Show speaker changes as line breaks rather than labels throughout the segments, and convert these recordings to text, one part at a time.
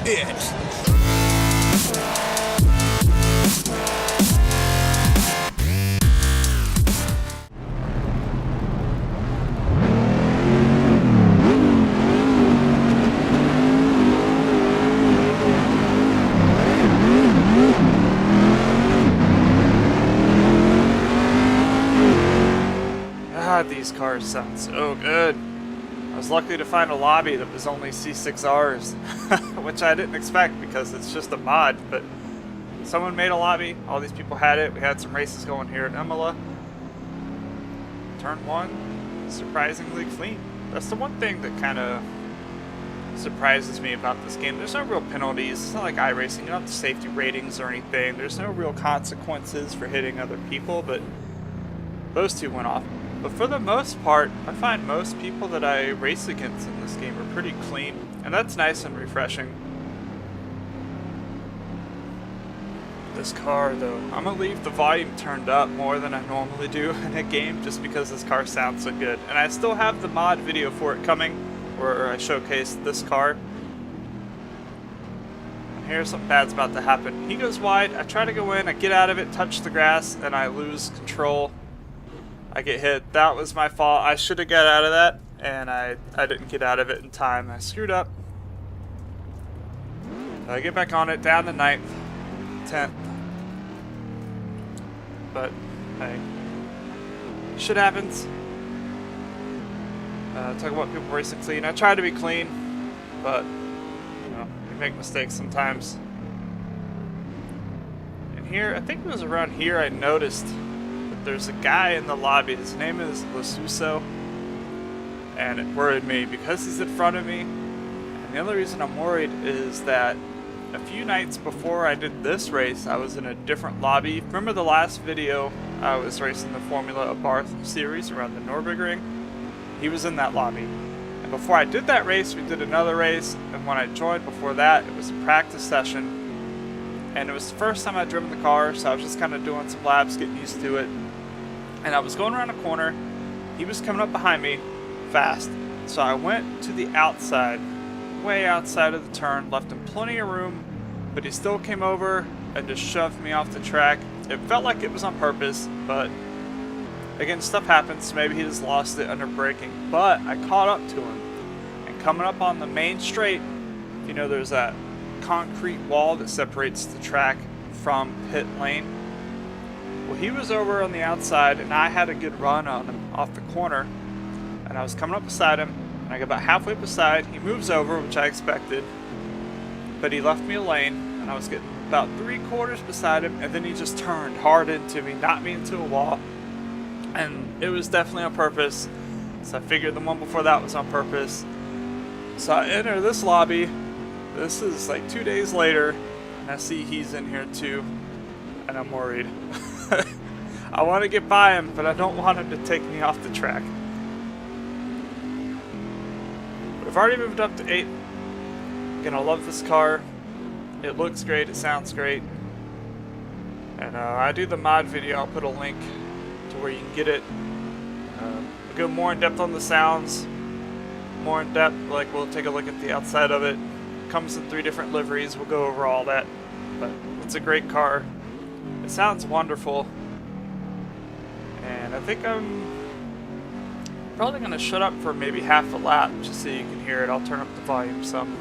it.
These cars sound so good. I was lucky to find a lobby that was only C6Rs, which I didn't expect because it's just a mod, but someone made a lobby, all these people had it. We had some races going here at Imola. Turn 1, surprisingly clean. That's the one thing that kind of surprises me about this game. There's no real penalties. It's not like iRacing. You don't have safety ratings or anything. There's no real consequences for hitting other people, but those two went off. But for the most part, I find most people that I race against in this game are pretty clean, and that's nice and refreshing. This car though, I'm gonna leave the volume turned up more than I normally do in a game just because this car sounds so good. And I still have the mod video for it coming where I showcase this car. And here's something bad's about to happen. He goes wide, I try to go in, I get out of it, touch the grass, and I lose control. I get hit. That was my fault. I should have got out of that, and I didn't get out of it in time. I screwed up. I get back on it, down to 9th, 10th. But, hey, shit happens. Talk about people racing clean. I try to be clean, but, you know, you make mistakes sometimes. And here, I think it was around here I noticed there's a guy in the lobby. His name is Lasuso, and it worried me because he's in front of me. And the only reason I'm worried is that a few nights before I did this race, I was in a different lobby. Remember the last video? I was racing the Formula Bar series around the Nürburgring. He was in that lobby. And before I did that race, we did another race. And when I joined before that, it was a practice session. And it was the first time I'd driven the car, so I was just kind of doing some laps, getting used to it. And I was going around a corner, he was coming up behind me fast. So I went to the outside, way outside of the turn, left him plenty of room, but he still came over and just shoved me off the track. It felt like it was on purpose, but again, stuff happens. Maybe he just lost it under braking. But I caught up to him, and coming up on the main straight, you know, there's that concrete wall that separates the track from pit lane. Well, he was over on the outside, and I had a good run on him off the corner, and I was coming up beside him, and I got about halfway beside. He moves over, which I expected, but he left me a lane, and I was getting about 3/4 beside him, and then he just turned hard into me, knocked me into a wall, and it was definitely on purpose. So I figured the one before that was on purpose. So I enter this lobby. This is like 2 days later, and I see he's in here too, and I'm worried. I want to get by him, but I don't want him to take me off the track. We've already moved up to 8th. Again, I love this car. It looks great, it sounds great. And I do the mod video. I'll put a link to where you can get it. We'll go more in depth on the sounds. More in depth, like we'll take a look at the outside of it. Comes in 3 different liveries. We'll go over all that. But it's a great car. It sounds wonderful. And I think I'm probably going to shut up for maybe half a lap just so you can hear it. I'll turn up the volume some.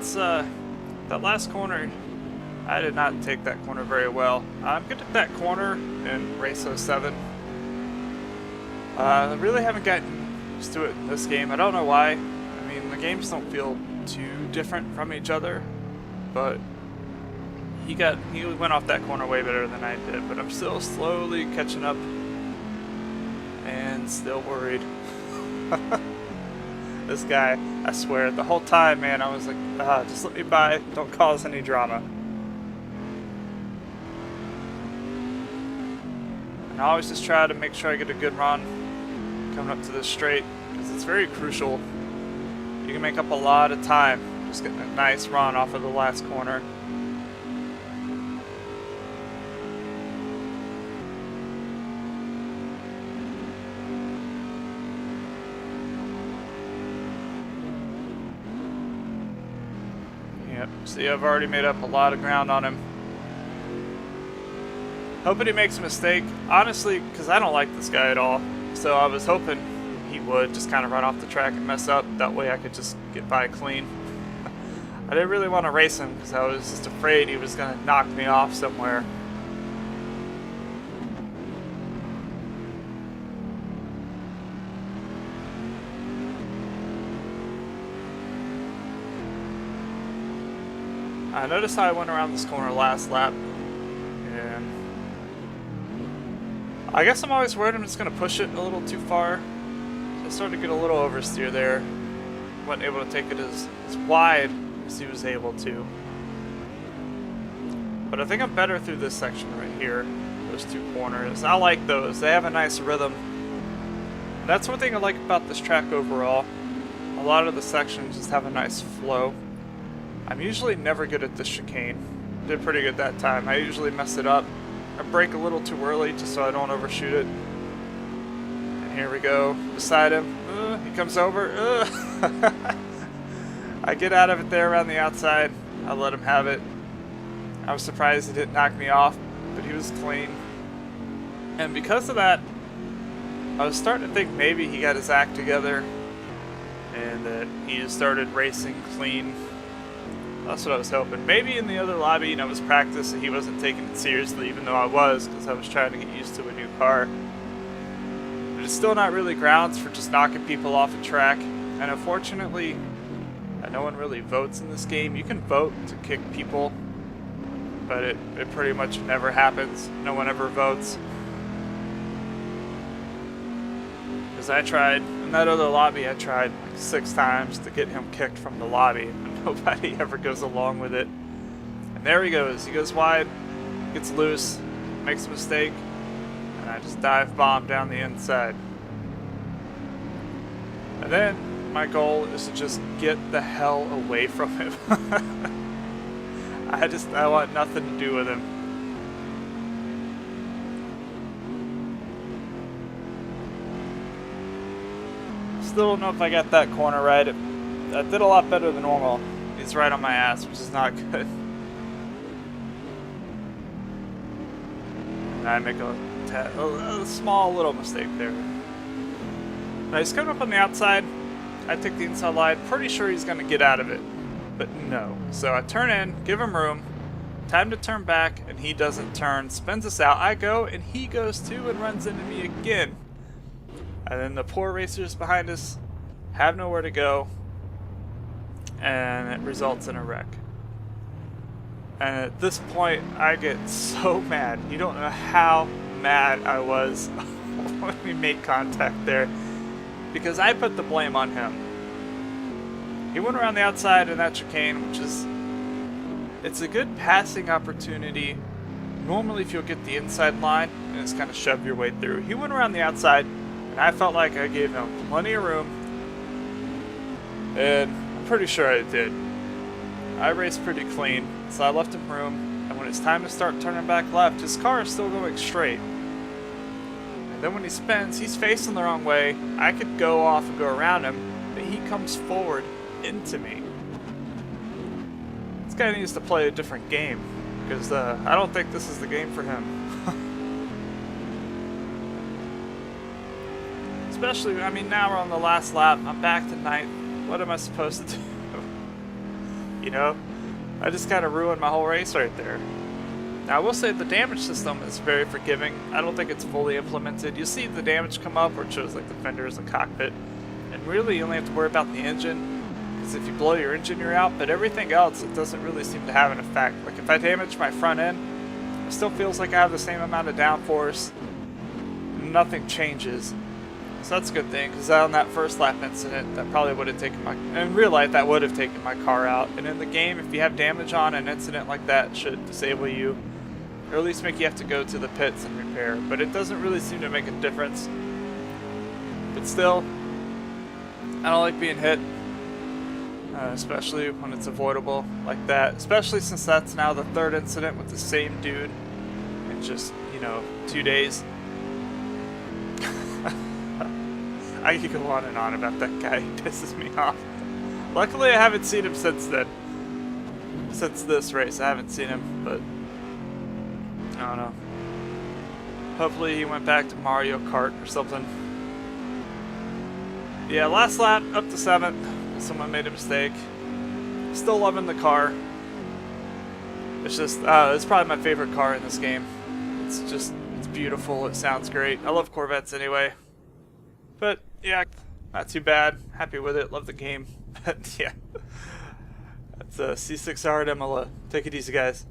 that last corner. I did not take that corner very well. I'm good at that corner in Race 07. I really haven't gotten used to it in this game. I don't know why. I mean, the games don't feel too different from each other, but he went off that corner way better than I did. But I'm still slowly catching up, and still worried. This guy, I swear, the whole time, man, I was like, just let me by. Don't cause any drama. And I always just try to make sure I get a good run coming up to this straight, because it's very crucial. You can make up a lot of time just getting a nice run off of the last corner. Yep, see, I've already made up a lot of ground on him. Hoping he makes a mistake, honestly, because I don't like this guy at all. So I was hoping he would just kind of run off the track and mess up. That way I could just get by clean. I didn't really want to race him because I was just afraid he was going to knock me off somewhere. I noticed how I went around this corner last lap, and I guess I'm always worried I'm just going to push it a little too far. So I started to get a little oversteer there. Wasn't able to take it as wide as he was able to. But I think I'm better through this section right here. Those two corners. I like those. They have a nice rhythm. And that's one thing I like about this track overall. A lot of the sections just have a nice flow. I'm usually never good at this chicane. Did pretty good that time. I usually mess it up. I brake a little too early just so I don't overshoot it. And here we go. Beside him. He comes over. I get out of it there around the outside. I let him have it. I was surprised he didn't knock me off, but he was clean. And because of that, I was starting to think maybe he got his act together and that he just started racing clean. That's what I was hoping. Maybe in the other lobby, I was practicing, he wasn't taking it seriously, even though I was, because I was trying to get used to a new car. But it's still not really grounds for just knocking people off a track. And unfortunately, no one really votes in this game. You can vote to kick people, but it pretty much never happens. No one ever votes. Because I tried, in that other lobby, I tried like 6 times to get him kicked from the lobby. Nobody ever goes along with it. And there he goes. He goes wide, gets loose, makes a mistake, and I just dive bomb down the inside. And then my goal is to just get the hell away from him. I want nothing to do with him. Still don't know if I got that corner right. I did a lot better than normal. He's right on my ass, which is not good. And I make a small little mistake there. Now he's coming up on the outside. I take the inside line. Pretty sure he's going to get out of it. But no. So I turn in, give him room. Time to turn back, and he doesn't turn. Spins us out. I go, and he goes too and runs into me again. And then the poor racers behind us have nowhere to go. And it results in a wreck. And at this point, I get so mad. You don't know how mad I was when we made contact there. Because I put the blame on him. He went around the outside in that chicane, which is... It's a good passing opportunity. Normally, if you'll get the inside line, and just kind of shove your way through. He went around the outside, and I felt like I gave him plenty of room. And... pretty sure I did. I raced pretty clean, so I left him room, and when it's time to start turning back left, his car is still going straight. And then when he spins, he's facing the wrong way. I could go off and go around him, but he comes forward into me. This guy needs to play a different game, because I don't think this is the game for him. Especially, I mean, now we're on the last lap. I'm back to 9th. What am I supposed to do? you know? I just kind of ruined my whole race right there. Now, I will say the damage system is very forgiving. I don't think it's fully implemented. You see the damage come up where it shows like the fenders and cockpit. And really, you only have to worry about the engine. Because if you blow your engine, you're out. But everything else, it doesn't really seem to have an effect. Like if I damage my front end, it still feels like I have the same amount of downforce. Nothing changes. So that's a good thing, because on that first lap incident, that probably would have taken my... In real life, that would have taken my car out. And in the game, if you have damage on an incident like that, it should disable you. Or at least make you have to go to the pits and repair. But it doesn't really seem to make a difference. But still, I don't like being hit. Especially when it's avoidable like that. Especially since that's now the third incident with the same dude in just, you know, 2 days. I could go on and on about that guy. He pisses me off. Luckily, I haven't seen him since then. Since this race, I haven't seen him, but I don't know. Hopefully, he went back to Mario Kart or something. Yeah, last lap, up to 7th. Someone made a mistake. Still loving the car. It's just, it's probably my favorite car in this game. It's just, it's beautiful. It sounds great. I love Corvettes anyway. But, yeah, not too bad. Happy with it. Love the game. But, yeah. That's a C6R at Imola. Take it easy, guys.